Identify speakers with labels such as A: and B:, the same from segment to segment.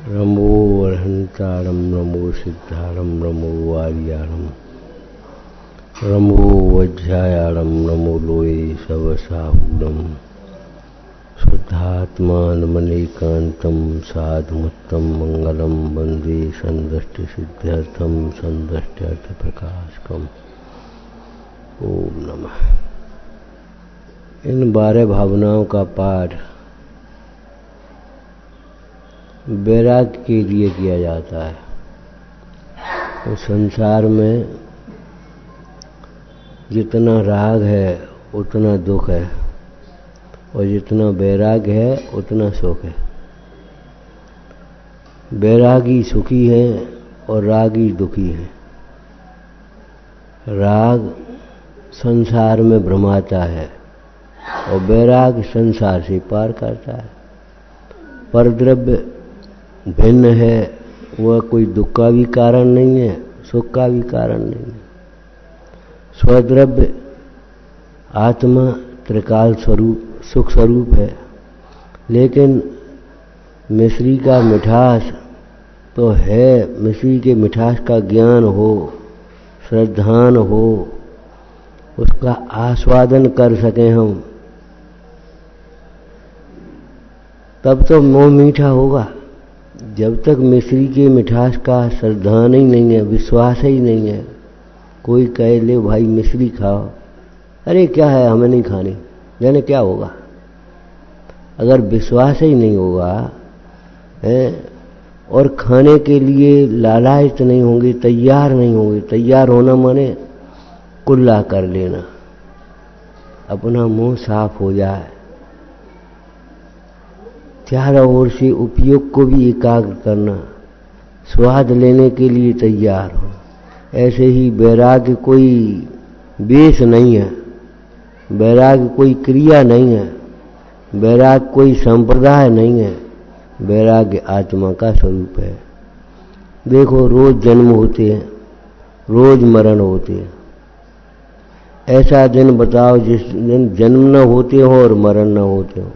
A: नमो अर्हंतारं नमो सिद्धारं नमो वार्यारं नमो वज्रायारं नमो लोये सवसाहुरं शुद्धात्मानमनेकान्तं साधुमुत्तम मंगलम वंदे संदृष्टिसिद्ध्यर्थं संदृष्ट्यर्थप्रकाशकम्। ओम नमः। इन 12 भावनाओं का पाठ वैराग्य के लिए किया जाता है। तो संसार में जितना राग है उतना दुख है, और जितना वैराग्य है उतना सुख है। वैरागी सुखी है और रागी दुखी है। राग संसार में भ्रमाता है और वैराग्य संसार से पार करता है। परद्रव्य भिन्न है, वह कोई दुख का भी कारण नहीं है, सुख का भी कारण नहीं है। स्वद्रव्य आत्मा त्रिकाल स्वरूप सुख स्वरूप है, लेकिन मिश्री का मिठास तो है। मिश्री के मिठास का ज्ञान हो, श्रद्धान हो, उसका आस्वादन कर सकें हम, तब तो मोह मीठा होगा। जब तक मिश्री के मिठास का श्रद्धान ही नहीं है, विश्वास ही नहीं है, कोई कहे ले भाई मिश्री खाओ, अरे क्या है हमें नहीं खानी, जाने क्या होगा। अगर विश्वास ही नहीं होगा है, और खाने के लिए लालायित नहीं होंगे, तैयार नहीं होंगे। तैयार होना माने कुल्ला कर लेना, अपना मुंह साफ हो जाए, चारों ओर से उपयोग को भी एकाग्र करना, स्वाद लेने के लिए तैयार हो। ऐसे ही वैराग्य कोई वेश नहीं है, वैराग्य कोई क्रिया नहीं है, वैराग्य कोई संप्रदाय नहीं है। वैराग्य आत्मा का स्वरूप है। देखो, रोज जन्म होते हैं, रोज मरण होते हैं। ऐसा दिन बताओ जिस दिन जन्म न होते हो और मरण न होते हो।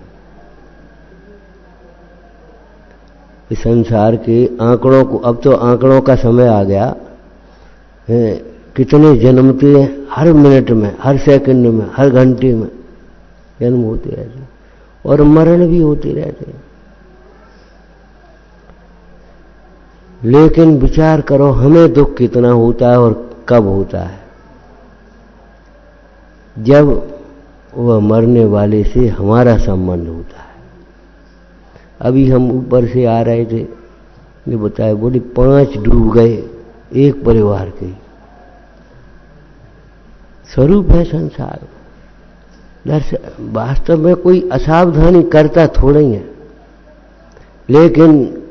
A: इस संसार के आंकड़ों को, अब तो आंकड़ों का समय आ गया है, कितने जन्मते हैं, हर मिनट में, हर सेकंड में, हर घंटे में जन्म होते रहते हैं और मरण भी होते रहते हैं। लेकिन विचार करो, हमें दुख कितना होता है और कब होता है? जब वह मरने वाले से हमारा संबंध होता है। अभी हम ऊपर से आ रहे थे, ये बताए, बोले 5 डूब गए एक परिवार के। स्वरूप है संसार। वास्तव में कोई असावधानी करता थोड़ा ही है, लेकिन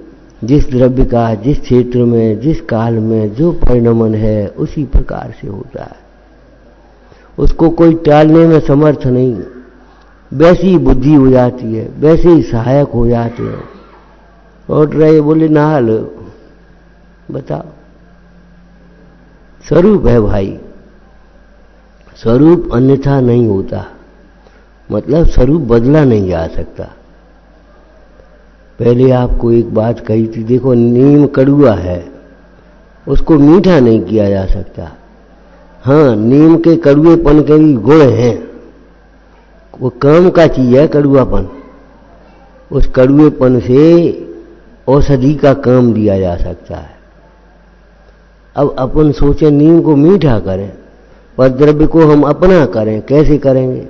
A: जिस द्रव्य का, जिस क्षेत्र में, जिस काल में जो परिणमन है, उसी प्रकार से होता है। उसको कोई टालने में समर्थ नहीं। वैसी ही बुद्धि हो जाती है, वैसे ही सहायक हो जाते हैं। लौट रहे, बोले नहा लो। बताओ, स्वरूप है भाई। स्वरूप अन्यथा नहीं होता, मतलब स्वरूप बदला नहीं जा सकता। पहले आपको एक बात कही थी, देखो नीम कड़ुआ है, उसको मीठा नहीं किया जा सकता। हाँ, नीम के कड़ुएपन के भी गुण हैं, वो काम का चीज है कड़ुआपन। उस कड़ुएपन से औषधि का काम दिया जा सकता है। अब अपन सोचे नीम को मीठा करें, पर द्रव्य को हम अपना करें, कैसे करेंगे?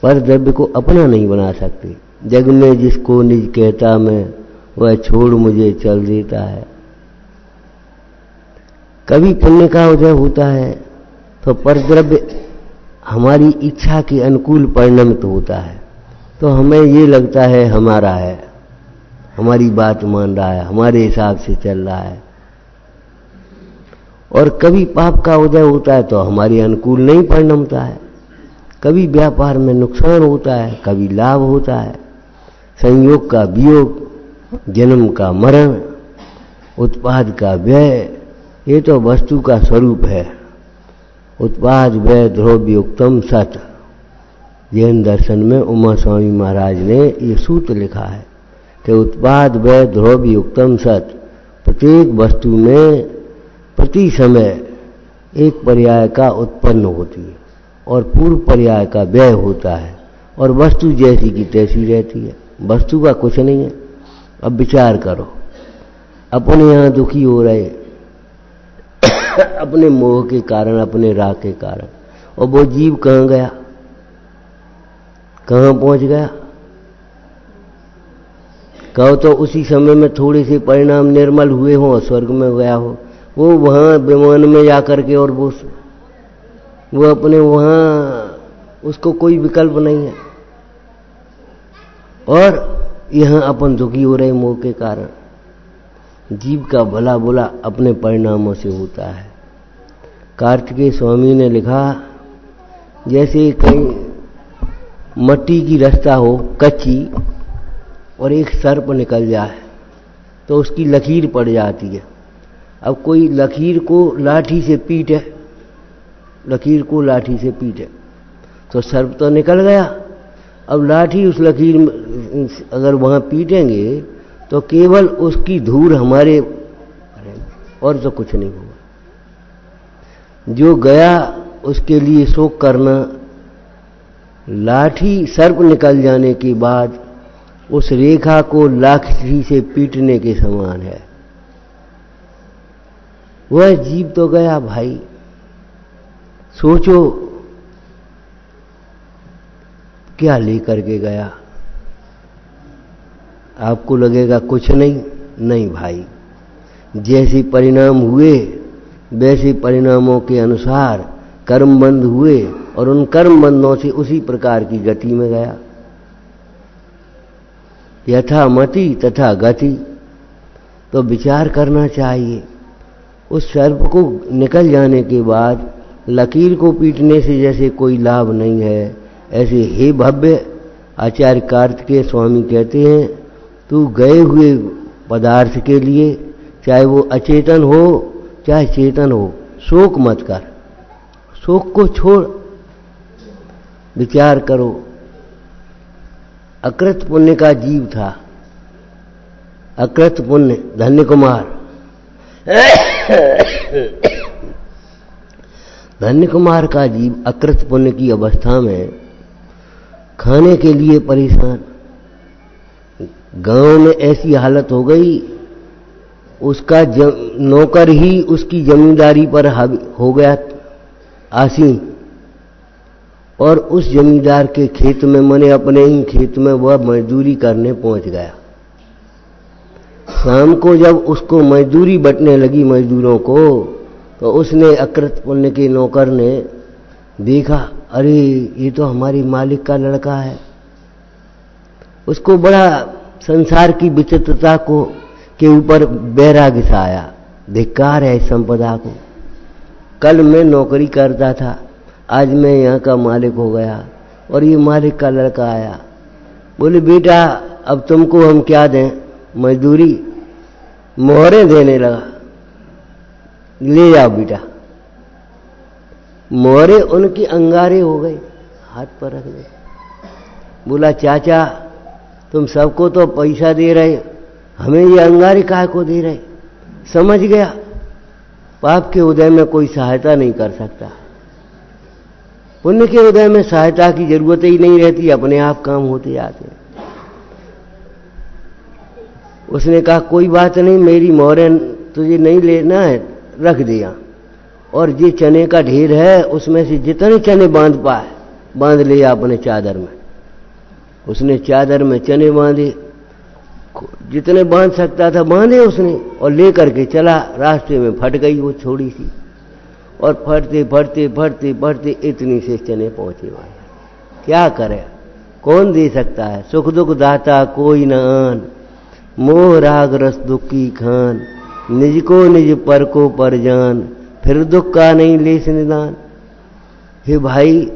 A: पर द्रव्य को अपना नहीं बना सकते। जग में जिसको निज कहता मैं, वह छोड़ मुझे चल देता है। कभी पुण्य का उदय होता है तो परद्रव्य हमारी इच्छा के अनुकूल परिणमित होता है, तो हमें ये लगता है हमारा है, हमारी बात मान रहा है, हमारे हिसाब से चल रहा है। और कभी पाप का उदय होता है तो हमारे अनुकूल नहीं परिणमता है। कभी व्यापार में नुकसान होता है, कभी लाभ होता है। संयोग का वियोग, जन्म का मरण, उत्पाद का व्यय, ये तो वस्तु का स्वरूप है। उत्पाद व्यय द्रव्योक्तम सत, जैन दर्शन में उमा स्वामी महाराज ने ये सूत्र लिखा है कि उत्पाद वै ध्रुव युक्तम सत, प्रत्येक वस्तु में प्रति समय एक पर्याय का उत्पन्न होती है और पूर्व पर्याय का व्यय होता है, और वस्तु जैसी की तैसी रहती है, वस्तु का कुछ नहीं है। अब विचार करो, अपने यहाँ दुखी हो रहे अपने मोह के कारण, अपने राग के कारण, और वो जीव कहाँ गया, कहाँ पहुंच गया? कहो तो उसी समय में थोड़े से परिणाम निर्मल हुए हों और स्वर्ग में गया हो, वो वहां विमान में जाकर के, और वो अपने वहां, उसको कोई विकल्प नहीं है। और यहां अपन दुखी हो रहे मोह के कारण। जीव का भला बुरा अपने परिणामों से होता है। कार्तिकेय स्वामी ने लिखा, जैसे कहीं मट्टी की रास्ता हो कच्ची और एक सर्प निकल जाए तो उसकी लकीर पड़ जाती है। अब कोई लकीर को लाठी से पीटे, लकीर को लाठी से पीटे तो सर्प तो निकल गया। अब लाठी उस लकीर में अगर वहां पीटेंगे तो केवल उसकी धूल हमारे, और तो कुछ नहीं होगा। जो गया उसके लिए शोक करना, लाठी सर्प निकल जाने के बाद उस रेखा को लाठी से पीटने के समान है। वह जीव तो गया भाई। सोचो क्या लेकर के गया? आपको लगेगा कुछ नहीं, नहीं भाई, जैसे परिणाम हुए वैसे परिणामों के अनुसार कर्म बंध हुए और उन कर्म बंधों से उसी प्रकार की गति में गया। यथा मति तथा गति। तो विचार करना चाहिए। उस सर्प को निकल जाने के बाद लकीर को पीटने से जैसे कोई लाभ नहीं है, ऐसे हे भव्य आचार्य कार्तिकेय स्वामी कहते हैं, तू गए हुए पदार्थ के लिए, चाहे वो अचेतन हो चाहे चेतन हो, शोक मत कर, शोक को छोड़। विचार करो, अकृत पुण्य का जीव था, अकृत पुण्य धन्य कुमार धन्य कुमार का जीव अकृत पुण्य की अवस्था में खाने के लिए परेशान। गांव में ऐसी हालत हो गई, उसका नौकर ही उसकी जमींदारी पर हो गया आसीन, और उस जमींदार के खेत में, मने अपने ही खेत में वह मजदूरी करने पहुंच गया। शाम को जब उसको मजदूरी बंटने लगी मजदूरों को, तो उसने अकृत पुण्य के नौकर ने देखा, अरे ये तो हमारी मालिक का लड़का है। उसको बड़ा संसार की विचित्रता को के ऊपर बैराग्य सा आया, धिक्कार है इस संपदा को। कल मैं नौकरी करता था, आज मैं यहाँ का मालिक हो गया और ये मालिक का लड़का आया। बोले बेटा अब तुमको हम क्या दें मजदूरी? मोहरे देने लगा, ले जाओ बेटा। मोहरे उनकी अंगारे हो गई, हाथ पर रख दे। बोला चाचा तुम सबको तो पैसा दे रहे, हमें ये अंगारे काहे को दे रहे? समझ गया पाप के उदय में कोई सहायता नहीं कर सकता, पुण्य के उदय में सहायता की जरूरत ही नहीं रहती, अपने आप काम होते जाते। उसने कहा कोई बात नहीं, मेरी मोहरे तुझे नहीं लेना है, रख दिया। और ये चने का ढेर है, उसमें से जितने चने बांध पाए बांध लिया अपने चादर में। उसने चादर में चने बांधे, जितने बांध सकता था बांधे उसने, और लेकर के चला। रास्ते में फट गई वो थोड़ी सी, और फटते फटते फटते फटते इतनी से चने पहुंचे वहां। क्या करे, कौन दे सकता है? सुख दुख दाता कोई न आन, मोह राग रस दुख की खान, निज को निज पर को पर जान, फिर दुख का नहीं लेस निदान। हे भाई,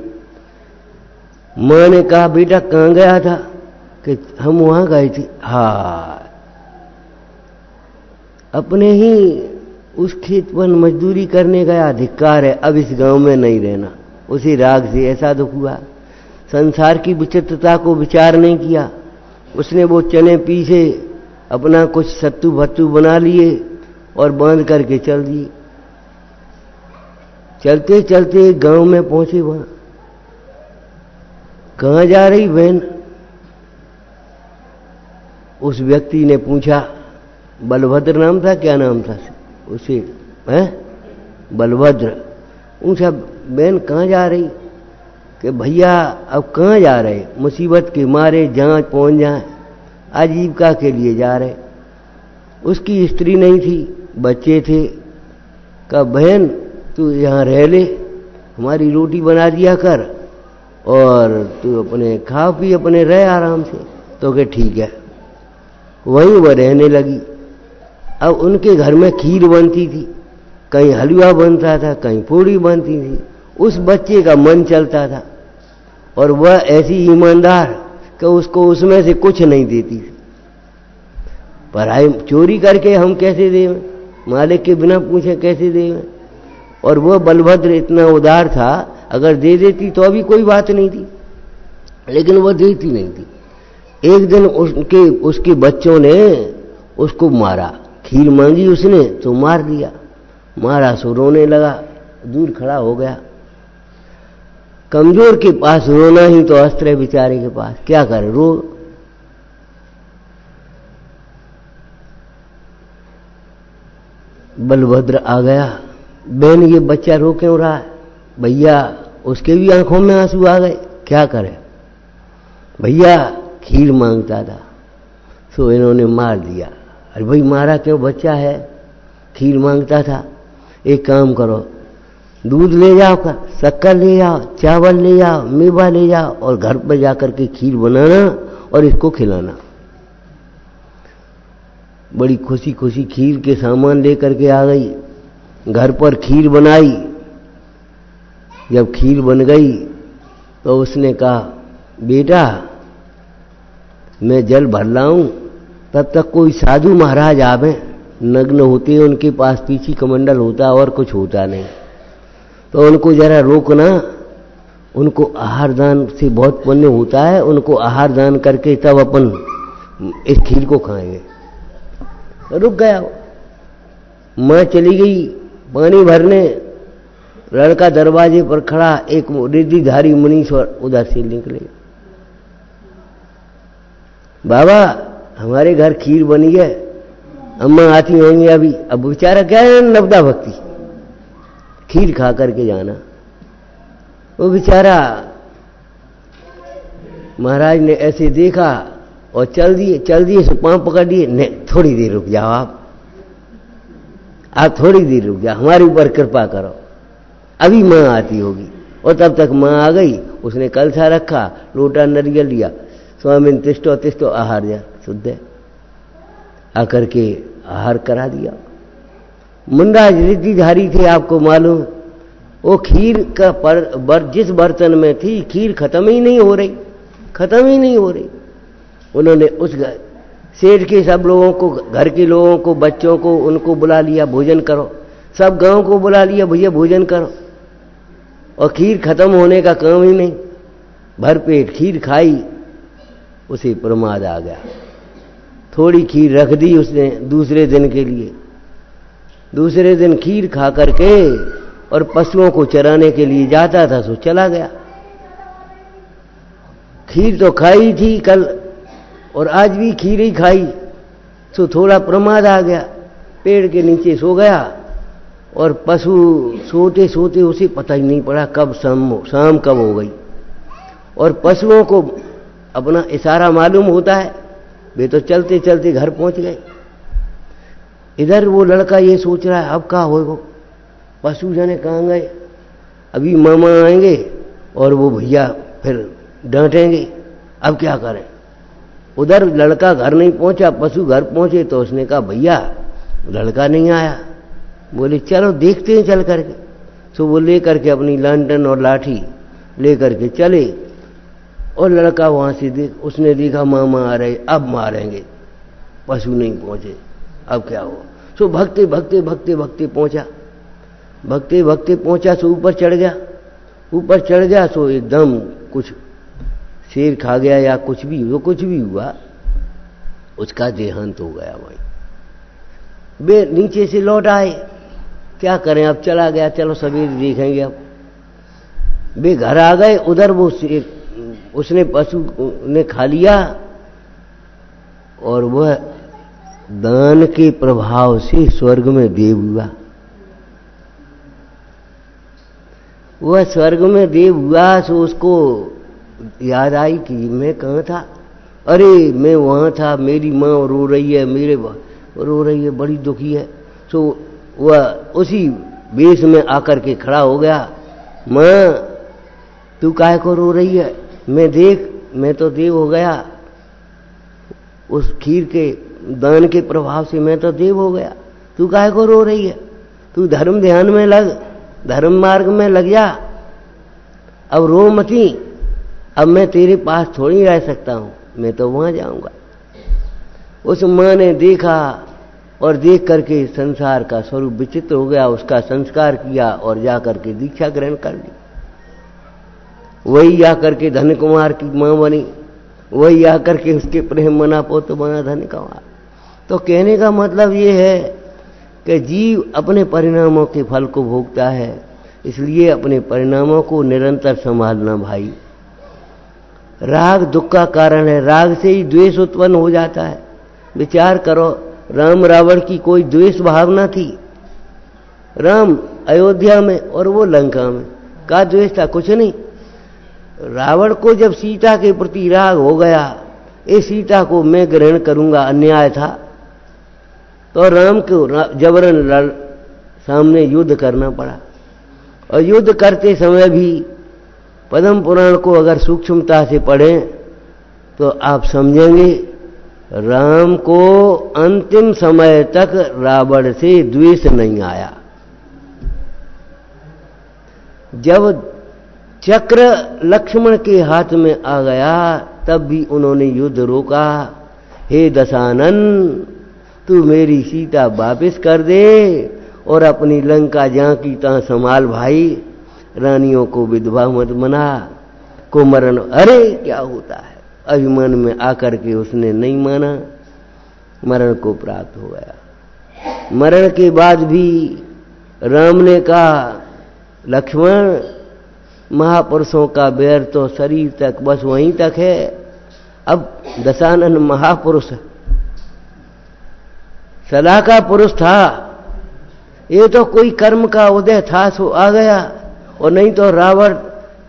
A: मां ने कहा बेटा कहां गया था? कि हम वहां गए थे। हाँ, अपने ही उस खेत पर मजदूरी करने गया, धिक्कार है, अब इस गांव में नहीं रहना। उसी राग से ऐसा दुख हुआ। संसार की विचित्रता को विचार नहीं किया उसने वो चने पीसे, अपना कुछ सत्तू भत्तू बना लिए और बांध करके चल दिए। चलते चलते गांव में पहुंचे। वहां कहां जा रही बहन? उस व्यक्ति ने पूछा। बलभद्र नाम था, क्या नाम था उसे? है बलभद्र। पूछा, बहन कहां जा रही? कि भैया अब कहां जा रहे? मुसीबत के मारे जहां पहुंच जाए, आजीविका के लिए जा रहे। उसकी स्त्री नहीं थी, बच्चे थे। कहा, बहन तू यहाँ रह ले, हमारी रोटी बना दिया कर और तू अपने खा पी, अपने रह आराम से। तो कहे ठीक है। वहीं वह रहने लगी। अब उनके घर में खीर बनती थी, कहीं हलवा बनता था, कहीं पूड़ी बनती थी। उस बच्चे का मन चलता था और वह ऐसी ईमानदार कि उसको उसमें से कुछ नहीं देती थी। पढ़ाई चोरी करके हम कैसे देवें? मालिक के बिना पूछे कैसे देवें? और वह बलभद्र इतना उदार था, अगर दे देती तो अभी कोई बात नहीं थी, लेकिन वह देती नहीं थी। एक दिन उसके बच्चों ने उसको मारा। खीर मांगी उसने तो मार दिया। मारा सो रोने लगा, दूर खड़ा हो गया। कमजोर के पास रोना ही तो अस्त्र है बेचारे के पास, क्या करे, रो। बलभद्र आ गया। बहन ये बच्चा रो क्यों रहा है? भैया उसके भी आंखों में आंसू आ गए। क्या करे भैया, खीर मांगता था सो इन्होंने मार दिया। अरे भाई मारा क्यों? बच्चा है, खीर मांगता था। एक काम करो, दूध ले जाओ, शक्कर ले जाओ, चावल ले जाओ, मेवा ले जाओ और घर पर जाकर के खीर बनाना और इसको खिलाना। बड़ी खुशी खुशी खीर के सामान लेकर के आ गई। घर पर खीर बनाई। जब खीर बन गई तो उसने कहा, बेटा मैं जल भर लाऊं, तब तक कोई साधु महाराज आवे। नग्न होते, उनके पास पीछी कमंडल होता और कुछ होता नहीं, तो उनको जरा रोकना। उनको आहार दान से बहुत पुण्य होता है, उनको आहार दान करके तब अपन इस खीर को खाएंगे। रुक गया। मां चली गई पानी भरने। लड़का दरवाजे पर खड़ा, एक रिद्धिधारी मुनीश्वर उधर से निकले। बाबा हमारे घर खीर बनी है, अम्मा आती होंगी अभी। अब बेचारा क्या है, नवदा भक्ति, खीर खा करके जाना। वो बेचारा महाराज ने ऐसे देखा और चल दिए सो पांव पकड़ दिए। नहीं, थोड़ी देर रुक जाओ, आप थोड़ी देर रुक जाओ, हमारे ऊपर कृपा करो, अभी मां आती होगी। और तब तक मां आ गई। उसने कलसा रखा, लोटा नरियल लिया। स्वामी तिष्ठो तिष्ठो आहार जा शुद्ध है, आकर के आहार करा दिया। मुंडा रिद्धिधारी थे, आपको मालूम। वो खीर का जिस बर्तन में थी, खीर खत्म ही नहीं हो रही। उन्होंने उस सेठ के सब लोगों को, घर के लोगों को, बच्चों को, उनको बुला लिया, भोजन करो। सब गांव को बुला लिया, भैया भोजन करो। और खीर खत्म होने का काम ही नहीं। भरपेट खीर खाई, उसे प्रमाद आ गया। थोड़ी खीर रख दी उसने दूसरे दिन के लिए। दूसरे दिन खीर खा करके और पशुओं को चराने के लिए जाता था, सो चला गया। खीर तो खाई थी कल और आज भी खीर ही खाई, सो थोड़ा प्रमाद आ गया। पेड़ के नीचे सो गया और पशु सोते सोते उसे पता ही नहीं पड़ा कब शाम कब हो गई। और पशुओं को अपना इशारा मालूम होता है, वे तो चलते चलते घर पहुंच गए। इधर वो लड़का ये सोच रहा है अब क्या होगा, पशु जाने कहाँ गए, अभी मामा आएंगे और वो भैया फिर डांटेंगे, अब क्या करें। उधर लड़का घर नहीं पहुंचा, पशु घर पहुंचे तो उसने कहा भैया लड़का नहीं आया। बोले चलो देखते हैं चल करके। तो वो ले करके अपनी लांटन और लाठी ले करके चले और लड़का वहां से उसने देखा मामा आ रहे, अब मारेंगे, पशु नहीं पहुंचे, अब क्या हुआ। सो भगते भगते भगते भगते पहुंचा, सो ऊपर चढ़ गया। सो एकदम कुछ शेर खा गया या कुछ भी हुआ, उसका देहांत हो गया वहीं। वे नीचे से लौट आए, क्या करें अब चला गया, चलो सवेरे देखेंगे। अब वे घर आ गए, उधर वो उसने पशु ने खा लिया और वह दान के प्रभाव से स्वर्ग में देव हुआ। वह स्वर्ग में देव हुआ तो उसको याद आई कि मैं कहाँ था, अरे मैं वहां था, मेरी माँ रो रही है, मेरे रो रही है, बड़ी दुखी है। तो वह उसी वेश में आकर के खड़ा हो गया, माँ तू काहे को रो रही है, मैं देख मैं तो देव हो गया, उस खीर के दान के प्रभाव से मैं तो देव हो गया, तू काहे को रो रही है, तू धर्म ध्यान में लग, धर्म मार्ग में लग जा, अब रो मती, अब मैं तेरे पास थोड़ी रह सकता हूं, मैं तो वहां जाऊंगा। उस मां ने देखा और देख करके संसार का स्वरूप विचित्र हो गया, उसका संस्कार किया और जाकर के दीक्षा ग्रहण कर ली। वही जाकर के धन कुमार की मां बनी, वही आकर के उसके प्रेम मना पोत बना धन कुमार। तो कहने का मतलब ये है कि जीव अपने परिणामों के फल को भोगता है, इसलिए अपने परिणामों को निरंतर संभालना भाई। राग दुख का कारण है, राग से ही द्वेष उत्पन्न हो जाता है। विचार करो, राम रावण की कोई द्वेष भावना थी? राम अयोध्या में और वो लंका में, का द्वेष था? कुछ नहीं। रावण को जब सीता के प्रति राग हो गया, इस सीता को मैं ग्रहण करूंगा, अन्याय था, तो राम को जबरन सामने युद्ध करना पड़ा। और युद्ध करते समय भी पद्म पुराण को अगर सूक्ष्मता से पढ़ें तो आप समझेंगे राम को अंतिम समय तक रावण से द्वेष नहीं आया। जब चक्र लक्ष्मण के हाथ में आ गया तब भी उन्होंने युद्ध रोका। हे दशानन, तू मेरी सीता वापस कर दे और अपनी लंका जहां की तहां संभाल भाई, रानियों को विधवा मत बना, को मरण। अरे क्या होता है, अभिमान में आकर के उसने नहीं माना, मरण को प्राप्त हो गया। मरण के बाद भी राम ने कहा, लक्ष्मण महापुरुषों का बैर तो शरीर तक, बस वहीं तक है। अब दशानन महापुरुष सदा का पुरुष था, ये तो कोई कर्म का उदय था सो आ गया, और नहीं तो रावण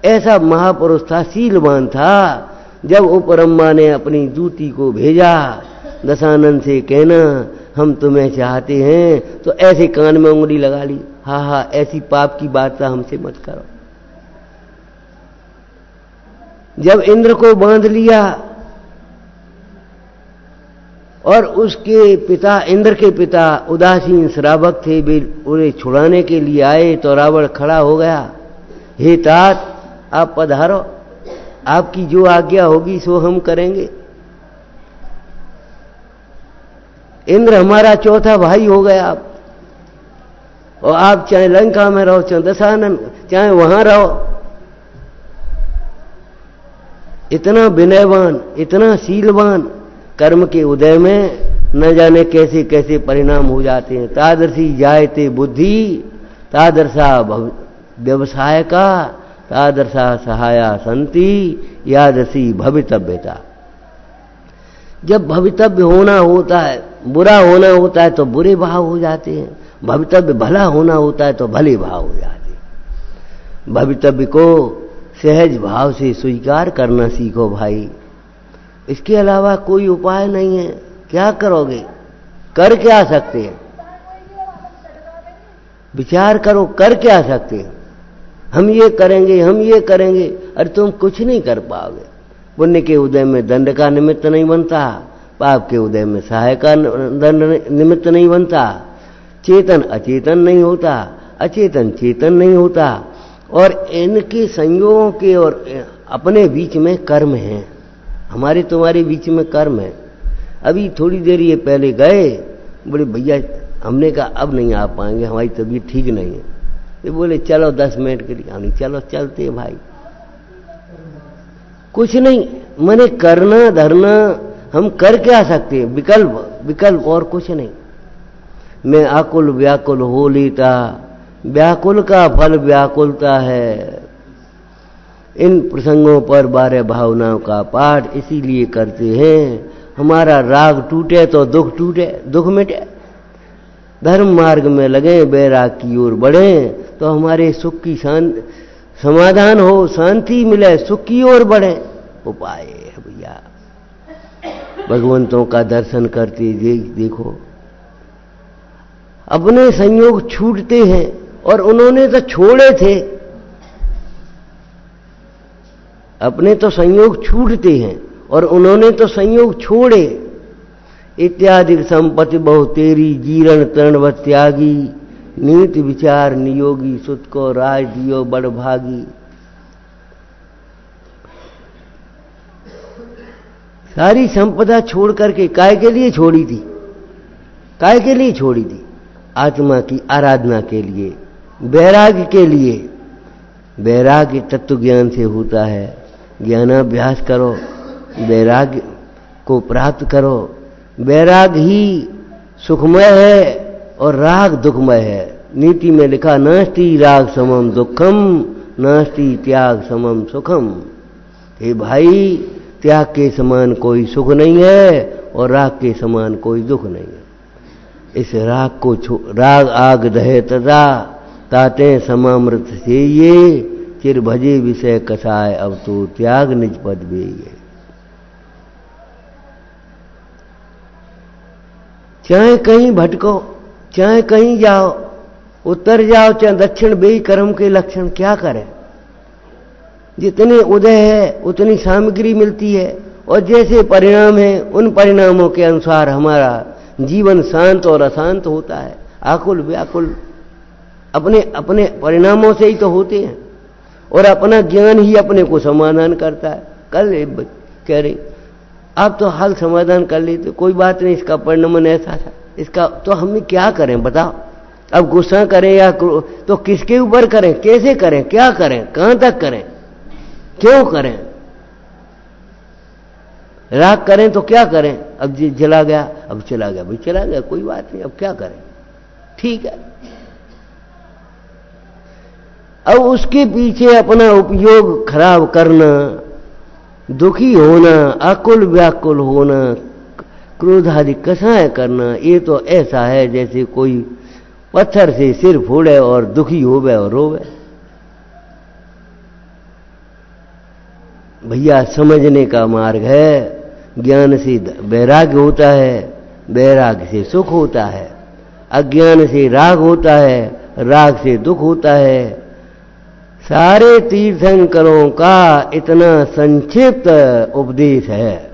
A: ऐसा महापुरुष था, शीलवान था। जब उपरम्मा ने अपनी दूती को भेजा, दशानन से कहना हम तुम्हें चाहते हैं, तो ऐसे कान में उंगली लगा ली, हाँ हाँ ऐसी पाप की बात हमसे मत करो। जब इंद्र को बांध लिया और उसके पिता, इंद्र के पिता उदासीन श्रावक थे, वे उन्हें छुड़ाने के लिए आए, तो रावण खड़ा हो गया, हे तात आप पधारो, आपकी जो आज्ञा होगी सो हम करेंगे। इंद्र हमारा चौथा भाई हो गया आप, और आप चाहे लंका में रहो, चाहे दशानन चाहे वहां रहो। इतना विनयवान, इतना शीलवान, कर्म के उदय में न जाने कैसे कैसे परिणाम हो जाते हैं। तादृशी जायते बुद्धि, तादृशा व्यवसाय का, तादृशा सहाया संति, यादृशी भवितव्यता। जब भवितव्य होना होता है, बुरा होना होता है तो बुरे भाव हो जाते हैं, भवितव्य भला होना होता है तो भले भाव हो जाते हैं। भवितव्य को सहज भाव से स्वीकार करना सीखो भाई, इसके अलावा कोई उपाय नहीं है। क्या करोगे, कर क्या सकते हैं? विचार करो, कर क्या सकते हैं? हम ये करेंगे, हम ये करेंगे, अरे तुम कुछ नहीं कर पाओगे। पुण्य के उदय में दंड का निमित्त नहीं बनता, पाप के उदय में सहाय का दंड निमित्त नहीं बनता। चेतन अचेतन नहीं होता, अचेतन चेतन नहीं होता, और इनके संयोगों के और अपने बीच में कर्म है, हमारे तुम्हारे बीच में कर्म है। अभी थोड़ी देर ये पहले गए, बोले भैया हमने कहा अब नहीं आ पाएंगे, हमारी तबीयत ठीक नहीं है। ये बोले चलो 10 मिनट के लिए, हमने चलो चलते भाई। कुछ नहीं, मैंने करना धरना हम कर क्या सकते हैं? विकल्प और कुछ नहीं। मैं आकुल व्याकुल हो लेता, व्याकुल का फल व्याकुलता है। इन प्रसंगों पर 12 भावनाओं का पाठ इसीलिए करते हैं, हमारा राग टूटे तो दुख टूटे, दुख मिटे। धर्म मार्ग में लगे, बैराग की ओर बढ़े तो हमारे सुख की समाधान हो, शांति मिले, सुख की ओर बढ़े। उपाय है भैया, भगवंतों का दर्शन करते देखो, अपने संयोग छूटते हैं और उन्होंने तो छोड़े थे। अपने तो संयोग छूटते हैं और उन्होंने तो संयोग छोड़े। इत्यादि संपत्ति बहु तेरी, जीर्ण तृणवत त्यागी, नीत विचार नियोगी, सुत को राज दियो बड़ भागी। सारी संपदा छोड़ करके काय के लिए छोड़ी थी? काय के लिए छोड़ी थी? आत्मा की आराधना के लिए, वैराग्य के लिए। वैराग्य तत्व ज्ञान से होता है। ज्ञानाभ्यास करो, वैराग्य को प्राप्त करो। वैराग्य ही सुखमय है और राग दुखमय है। नीति में लिखा, नास्ति राग समम दुखम, नास्ति त्याग समम सुखम। हे भाई, त्याग के समान कोई सुख नहीं है और राग के समान कोई दुख नहीं है। इस राग को राग आग दहे तदा, ताते समामृत से ये, चिर भजे विषय कसाय, अब तो त्याग निज पद बेये। चाहे कहीं भटको, चाहे कहीं जाओ, उत्तर जाओ चाहे दक्षिण, बेई कर्म के लक्षण क्या करें? जितने उदय है उतनी सामग्री मिलती है और जैसे परिणाम है उन परिणामों के अनुसार हमारा जीवन शांत और अशांत होता है। आकुल व्याकुल अपने अपने परिणामों से ही तो होते हैं और अपना ज्ञान ही अपने को समाधान करता है। कल कह रही, आप तो हाल समाधान कर लेते, कोई बात नहीं, इसका परिणाम ऐसा था, इसका तो हम क्या करें बताओ? अब गुस्सा करें या तो किसके ऊपर करें, कैसे करें, क्या करें, कहां तक करें, क्यों करें? राग करें तो क्या करें? अब जला गया, अब चला गया, भाई चला गया, कोई बात नहीं, अब क्या करें, ठीक है। अब उसके पीछे अपना उपयोग खराब करना, दुखी होना, आकुल व्याकुल होना, क्रोध आदि कसाय करना, ये तो ऐसा है जैसे कोई पत्थर से सिर फोड़े और दुखी होवे और रोवे। भैया समझने का मार्ग है। ज्ञान से वैराग्य होता है, वैराग्य से सुख होता है। अज्ञान से राग होता है, राग से दुख होता है। सारे तीर्थंकरों का इतना संक्षिप्त उपदेश है,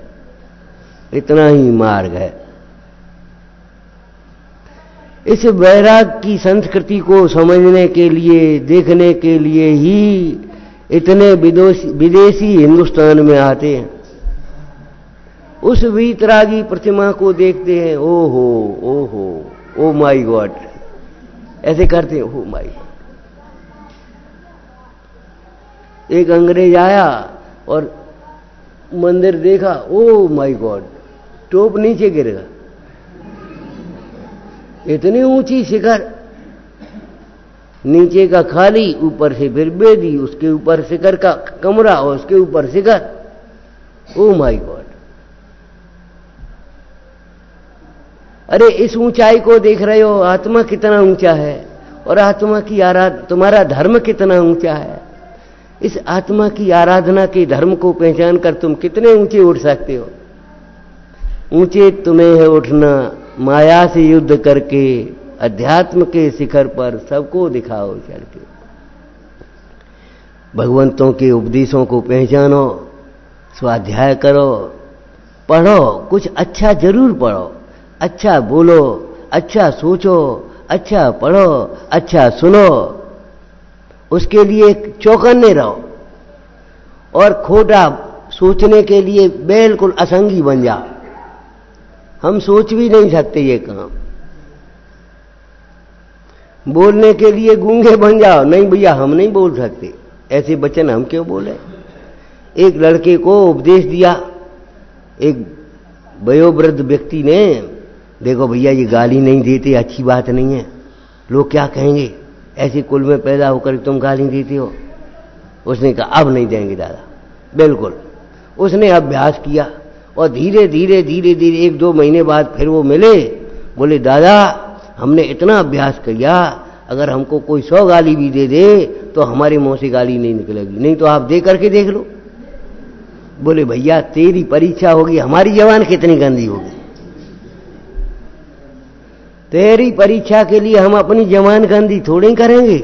A: इतना ही मार्ग है। इस वैराग की संस्कृति को समझने के लिए, देखने के लिए ही इतने विदेशी हिंदुस्तान में आते हैं। उस वीतरागी प्रतिमा को देखते हैं, ओहो ओहो, ओ माय गॉड, ऐसे करते हैं, ओ माय गॉड। एक अंग्रेज आया और मंदिर देखा, ओ माय गॉड, टोप नीचे गिरेगा, इतनी ऊंची शिखर, नीचे का खाली, ऊपर से फिर बेदी, उसके ऊपर शिखर का कमरा और उसके ऊपर शिखर, ओ माय गॉड। अरे इस ऊंचाई को देख रहे हो, आत्मा कितना ऊंचा है और आत्मा की तुम्हारा धर्म कितना ऊंचा है। इस आत्मा की आराधना के धर्म को पहचान कर तुम कितने ऊंचे उठ सकते हो। ऊंचे तुम्हें है उठना, माया से युद्ध करके अध्यात्म के शिखर पर सबको दिखाओ चढ़ के। भगवंतों के उपदेशों को पहचानो, स्वाध्याय करो, पढ़ो, कुछ अच्छा जरूर पढ़ो, अच्छा बोलो, अच्छा सोचो, अच्छा पढ़ो, अच्छा सुनो, उसके लिए चौकन्ने रहो और खोटा सोचने के लिए बिल्कुल असंगी बन जाओ। हम सोच भी नहीं सकते ये काम। बोलने के लिए गूंगे बन जाओ, नहीं भैया हम नहीं बोल सकते, ऐसे वचन हम क्यों बोले। एक लड़के को उपदेश दिया, एक वयोवृद्ध व्यक्ति ने, देखो भैया ये गाली नहीं देते, अच्छी बात नहीं है, लोग क्या कहेंगे, ऐसे कुल में पैदा होकर तुम गाली देते हो। उसने कहा अब नहीं देंगे दादा, बिल्कुल। उसने अभ्यास किया और धीरे धीरे धीरे धीरे 1-2 महीने बाद फिर वो मिले, बोले दादा हमने इतना अभ्यास किया, अगर हमको कोई 100 गाली भी दे दे तो हमारे मुंह से गाली नहीं निकलेगी, नहीं तो आप दे करके देख लो। बोले भैया तेरी परीक्षा होगी, हमारी जबान कितनी गंदी होगी। तेरी परीक्षा के लिए हम अपनी जबान गंदी थोड़ी करेंगे।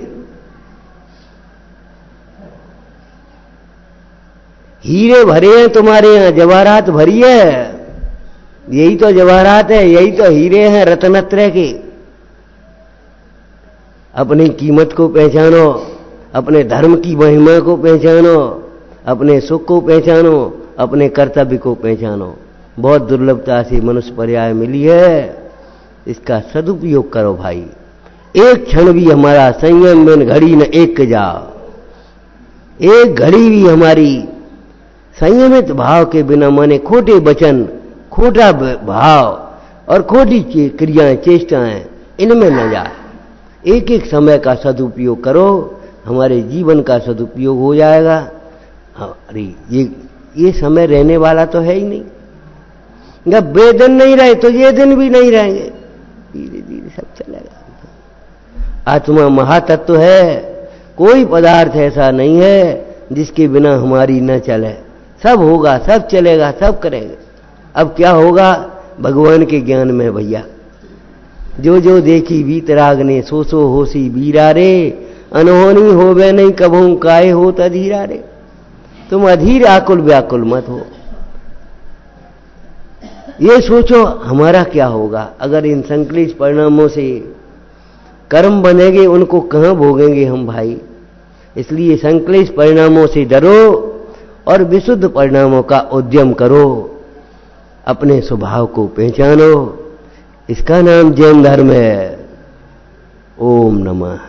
A: हीरे भरे हैं तुम्हारे यहां, जवाहरात भरी है, यही तो जवाहरात है, यही तो हीरे हैं रत्नत्रय के। अपनी कीमत को पहचानो, अपने धर्म की महिमा को पहचानो, अपने सुख को पहचानो, अपने कर्तव्य को पहचानो। बहुत दुर्लभता से मनुष्य पर्याय मिली है, इसका सदुपयोग करो भाई। एक क्षण भी हमारा संयम बिन घड़ी न एक जाओ, एक घड़ी भी हमारी संयमित भाव के बिना, माने खोटे वचन, खोटा भाव और खोटी क्रियाएं, चेष्टाएं, इनमें न जाए। एक एक समय का सदुपयोग करो, हमारे जीवन का सदुपयोग हो जाएगा। अरे ये समय रहने वाला तो है ही नहीं, जब वे दिन नहीं रहे तो ये दिन भी नहीं रहेंगे, धीरे धीरे सब चलेगा। आत्मा महातत्व है, कोई पदार्थ ऐसा नहीं है जिसके बिना हमारी न चले। सब होगा, सब चलेगा, सब करेंगे। अब क्या होगा, भगवान के ज्ञान में भैया। जो जो देखी वीतराग ने, सो सो होसी बीरा रे, अनहोनी होवे नहीं कभू काहे होत अधीरा रे। तुम अधीर आकुल व्याकुल मत हो, ये सोचो हमारा क्या होगा अगर इन संकलित परिणामों से कर्म बनेंगे, उनको कहां भोगेंगे हम भाई। इसलिए संकलित परिणामों से डरो और विशुद्ध परिणामों का उद्यम करो, अपने स्वभाव को पहचानो। इसका नाम जैन धर्म है। ओम नमः।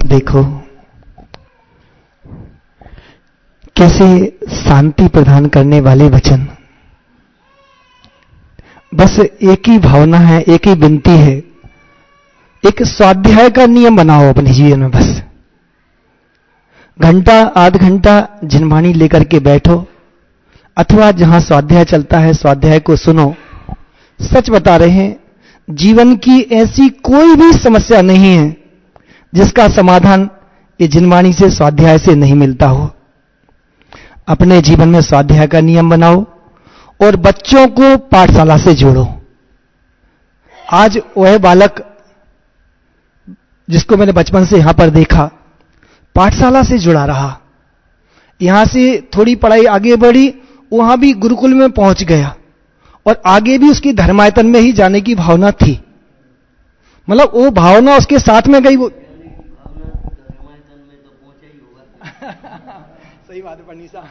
B: देखो कैसे शांति प्रदान करने वाले वचन। बस एक ही भावना है, एक ही विनती है, एक स्वाध्याय का नियम बनाओ अपने जीवन में। बस घंटा आध घंटा जिनवाणी लेकर के बैठो, अथवा जहां स्वाध्याय चलता है स्वाध्याय को सुनो। सच बता रहे हैं, जीवन की ऐसी कोई भी समस्या नहीं है जिसका समाधान ये जिनवाणी से, स्वाध्याय से नहीं मिलता हो। अपने जीवन में स्वाध्याय का नियम बनाओ और बच्चों को पाठशाला से जोड़ो। आज वह बालक जिसको मैंने बचपन से यहां पर देखा, पाठशाला से जुड़ा रहा, यहां से थोड़ी पढ़ाई आगे बढ़ी, वहां भी गुरुकुल में पहुंच गया और आगे भी उसकी धर्मायतन में ही जाने की भावना थी। मतलब वो भावना उसके साथ में गई। वो सही बात है पंडित साहब।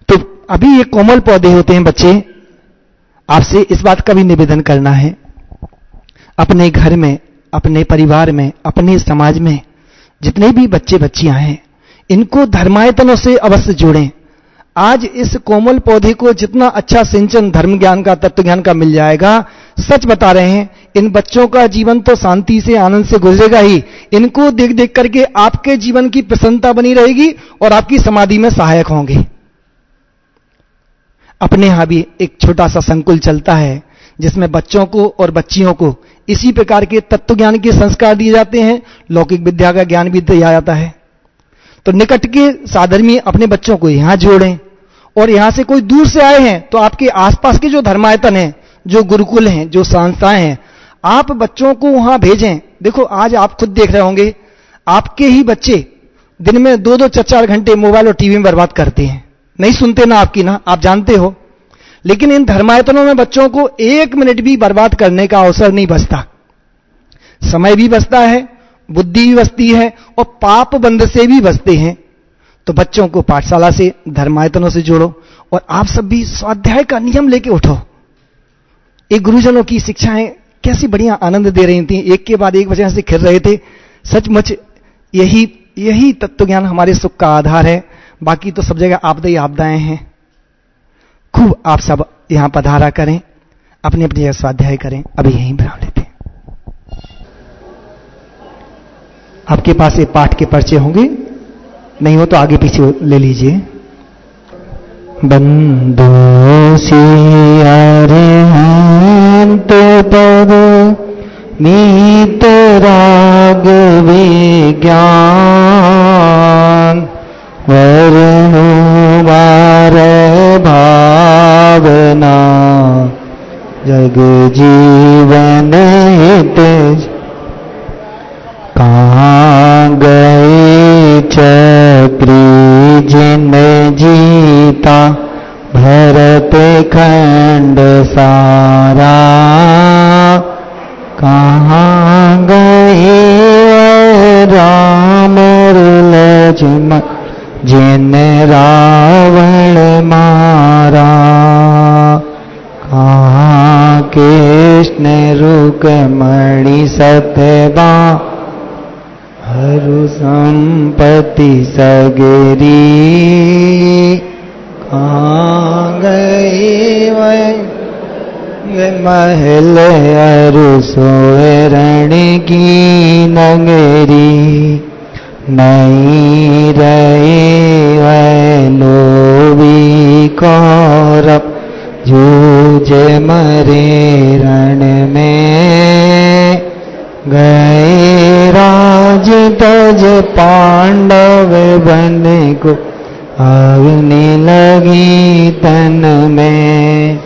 B: तो अभी ये कोमल पौधे होते हैं बच्चे, आपसे इस बात का भी निवेदन करना है, अपने घर में, अपने परिवार में, अपने समाज में जितने भी बच्चे बच्चियां हैं, इनको धर्मायतनों से अवश्य जोड़ें। आज इस कोमल पौधे को जितना अच्छा सिंचन धर्म ज्ञान का, तत्व ज्ञान का मिल जाएगा, सच बता रहे हैं, इन बच्चों का जीवन तो शांति से, आनंद से गुजरेगा ही। इनको देख देख करके आपके जीवन की प्रसन्नता बनी रहेगी और आपकी समाधि में सहायक होंगे। अपने यहां भी एक छोटा सा संकुल चलता है जिसमें बच्चों को और बच्चियों को इसी प्रकार के तत्व ज्ञान के संस्कार दिए जाते हैं, लौकिक विद्या का ज्ञान भी दिया जाता है। तो निकट के साधर्मी अपने बच्चों को यहां जोड़ें, और यहां से कोई दूर से आए हैं तो आपके आसपास के जो धर्मायतन हैं, जो गुरुकुल हैं, जो संस्थाएं हैं, आप बच्चों को वहां भेजें। देखो आज आप खुद देख रहे होंगे, आपके ही बच्चे दिन में 2-2, 4-4 घंटे मोबाइल और टीवी में बर्बाद करते हैं। नहीं सुनते ना आपकी, ना आप जानते हो। लेकिन इन धर्मायतनों में बच्चों को 1 मिनट भी बर्बाद करने का अवसर नहीं बचता। समय भी बचता है, बुद्धि भी बचती है और पाप बंध से भी बचते हैं। तो बच्चों को पाठशाला से, धर्मायतनों से जोड़ो और आप सब भी स्वाध्याय का नियम लेके उठो। एक गुरुजनों की शिक्षाएं कैसी बढ़िया आनंद दे रही थी, एक के बाद एक वचन से खिल रहे थे। सचमुच यही तत्व ज्ञान हमारे सुख का आधार है। बाकी तो सब जगह आपदा ही आपदाएं हैं। खूब आप सब यहां पधारा करें, अपने अपने स्वाध्याय करें। अभी यहीं विराम लेते हैं। आपके पास ये पाठ के पर्चे होंगे, नहीं हो तो आगे पीछे ले लीजिए। बंदो अरिहंत पद नीत राग विज्ञान वरणु वार भावना जग जीवन हित कहाँ गए चक्री जिन जीता भरत खंड सारा कहाँ गए राम लक्ष्मण जिन रावण मारा कहाँ कृष्ण रुक्मणी सत्यवा हरु संपत्ति सगरी कहाँ गए महल अरु सोरण की नगरी नहीं रहे लोभी कौरव जूझ मरे रण में गए राज तज पांडव बन को अग्नि लगी तन में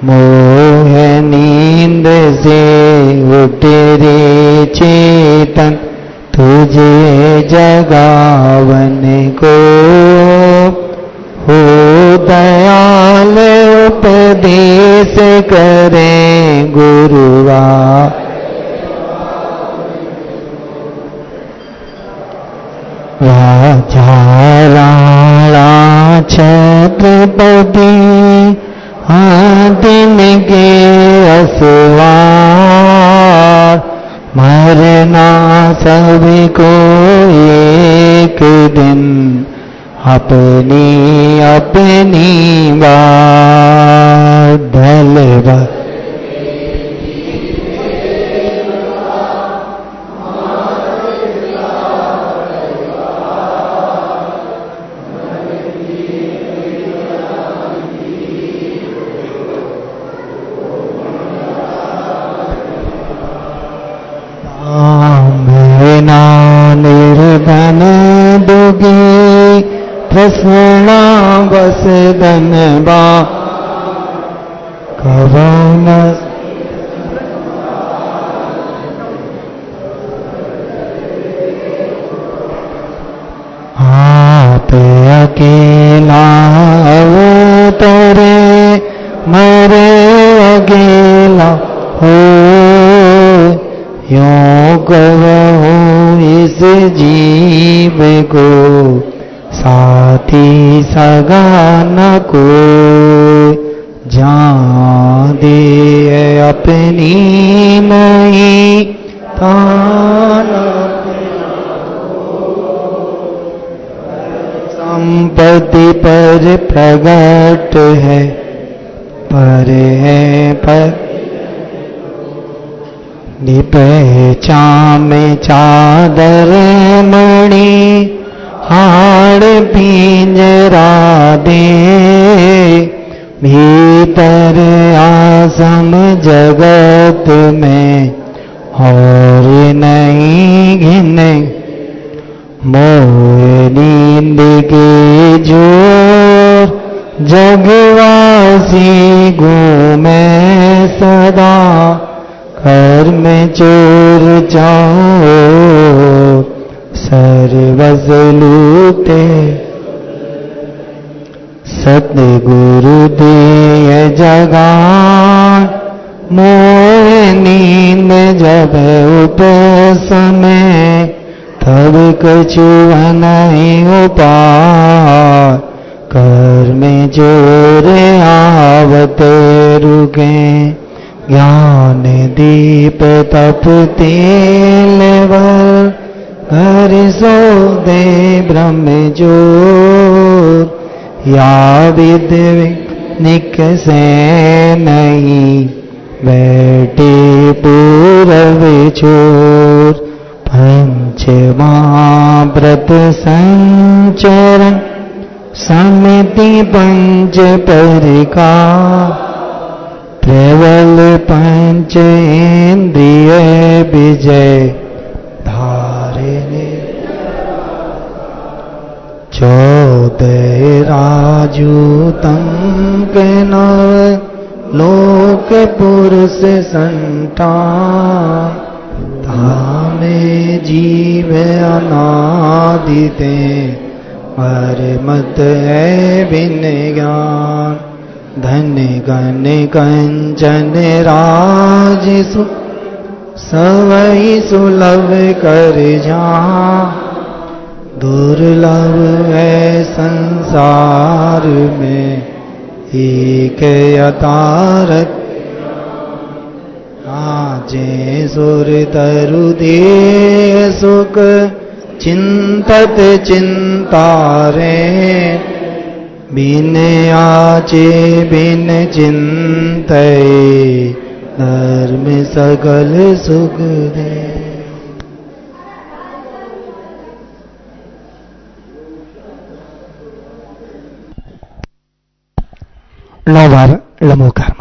B: मोह नींद से उठे रे चेतन तुझे जगावन को हो दयाल उपदेश करें गुरुआ राजा राणा छत्रपति दिन के असवार मरना सभी को एक दिन अपनी अपनी बार ढलवा निर्धन दुगी प्रसन्ना बस धनबा कवन आप अकेला अवतरे मरे अकेला हो यों कहो इस जीव को साथी सगा न को जान दे अपनी नहीं तान संपत्ति पर प्रगट है पर है पर निपहचान में चादर मणि हाड़ पिंजरा दे भीतर आसम जगत में और नहीं घिने मोह नींद के जोर जगवासी घूमे सदा घर में चोर जाओ सर्वस लूटे सतगुरु दे जगान मोह नींद जब उपसमय तब कछु नहीं उपाय कर में चोर आवते रुके ज्ञान दीप तप तेल वर घर सो दे ब्रह्म जोर या विद निक से नहीं बैठे पूरब छोर पंच महाव्रत संचरण समिति पंच परिका प्रबल पंच इंद्रिय विजय धारिणी 14 राजू तंक नव लोक पुरुष संतान धामे जीव अनादिते मर मत है बिन ज्ञान धन गण कंचन राज सवई सुलभ कर जा दुर्लभ है संसार में एक यथारथ आजे सुर तरु दे सुख चिंतत चिंतारे बिन आचे बिन चिंतय धर्म सगल सुख दे। नौ बार लमोकार।